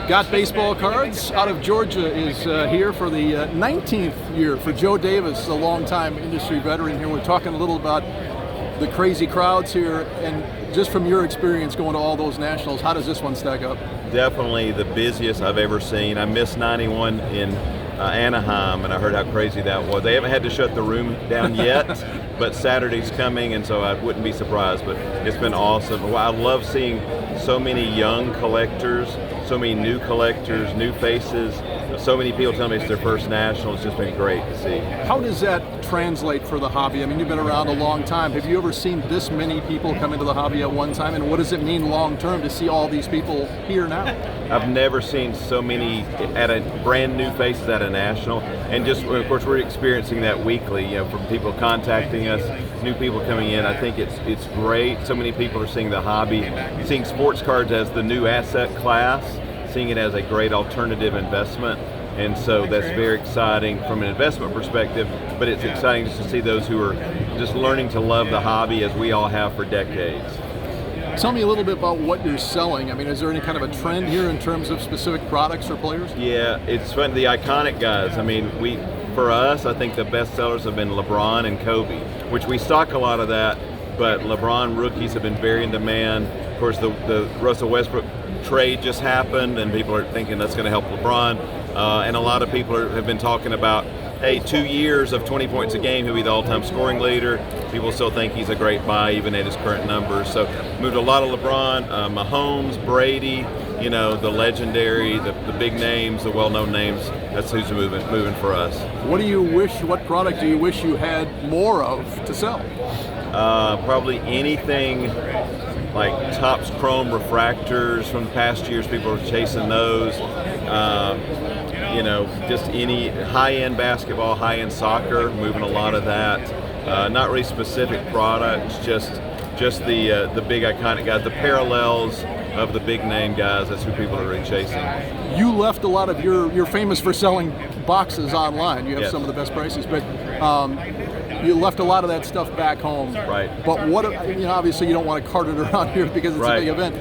Got Baseball Cards out of Georgia is here for the 19th year for Joe Davis, a longtime industry veteran here. We're talking a little about the crazy crowds here, and just from your experience going to all those nationals, how does this one stack up? Definitely the busiest I've ever seen. I missed 91 in Anaheim, and I heard how crazy that was. They haven't had to shut the room down yet, but Saturday's coming, and so I wouldn't be surprised, but it's been awesome. Well, I love seeing so many young collectors, so many new collectors, new faces, so many people tell me it's their first national. It's just been great to see. How does that translate for the hobby? I mean, you've been around a long time. Have you ever seen this many people come into the hobby at one time, and what does it mean long term to see all these people here now? I've never seen so many brand new faces at a national, and just of course we're experiencing that weekly. You know, from people contacting us, new people coming in. I think it's great. So many people are seeing the hobby, seeing sports cards as the new asset class, seeing it as a great alternative investment, and so that's very exciting from an investment perspective. But it's exciting just to see those who are just learning to love the hobby as we all have for decades. Tell me a little bit about what you're selling. I mean, is there any kind of a trend here in terms of specific products or players? Yeah, it's fun. The iconic guys. I mean, for us, I think the best sellers have been LeBron and Kobe, which we stock a lot of that, but LeBron rookies have been very in demand. Of course, the Russell Westbrook trade just happened, and people are thinking that's going to help LeBron. And a lot of people have been talking about, hey, 2 years of 20 points a game, he'll be the all-time scoring leader. People still think he's a great buy, even at his current numbers. So moved a lot of LeBron, Mahomes, Brady, you know, the legendary, the big names, the well-known names. That's who's moving for us. What product do you wish you had more of to sell? Probably anything like Topps Chrome refractors from the past years. People are chasing those. You know, just any high-end basketball, high-end soccer, moving a lot of that. Not really specific products, just the big iconic guys, the parallels of the big name guys. That's who people are really chasing. You left a lot of you're famous for selling boxes online. You have some of the best prices, but you left a lot of that stuff back home. Right. But what, you know, obviously you don't want to cart it around here because it's a big event.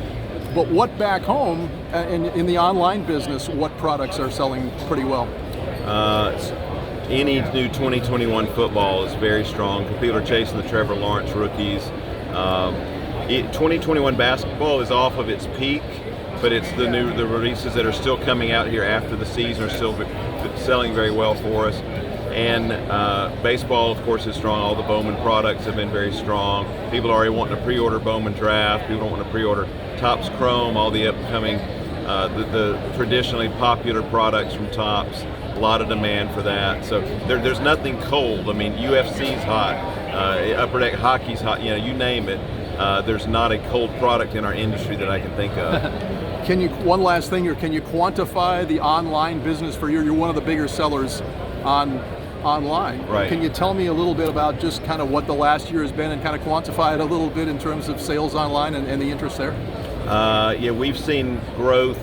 But what back home in the online business, what products are selling pretty well? Any new 2021 football is very strong. People are chasing the Trevor Lawrence rookies. 2021 basketball is off of its peak, but it's the releases that are still coming out here after the season are still selling very well for us. And baseball, of course, is strong. All the Bowman products have been very strong. People are already wanting to pre-order Bowman Draft. People want to pre-order Topps Chrome, all the upcoming, the traditionally popular products from Topps. A lot of demand for that. So there's nothing cold. I mean, UFC's hot, Upper Deck Hockey's hot. You know, you name it. There's not a cold product in our industry that I can think of. One last thing here, can you quantify the online business for you? You're one of the bigger sellers online. Right. Can you tell me a little bit about just kind of what the last year has been and kind of quantify it a little bit in terms of sales online and the interest there? Yeah, we've seen growth.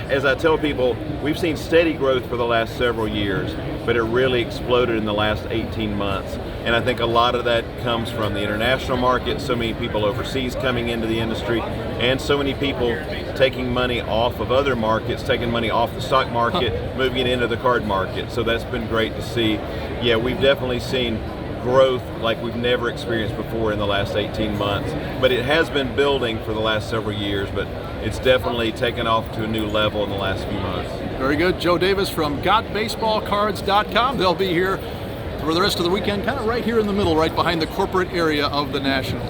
As I tell people, we've seen steady growth for the last several years, but it really exploded in the last 18 months. And I think a lot of that comes from the international market, so many people overseas coming into the industry, and so many people taking money off of other markets, taking money off the stock market, moving it into the card market. So that's been great to see. Yeah, we've definitely seen growth like we've never experienced before in the last 18 months. But it has been building for the last several years, but it's definitely taken off to a new level in the last few months. Very good. Joe Davis from GotBaseballCards.com. They'll be here for the rest of the weekend, kind of right here in the middle, right behind the corporate area of the National.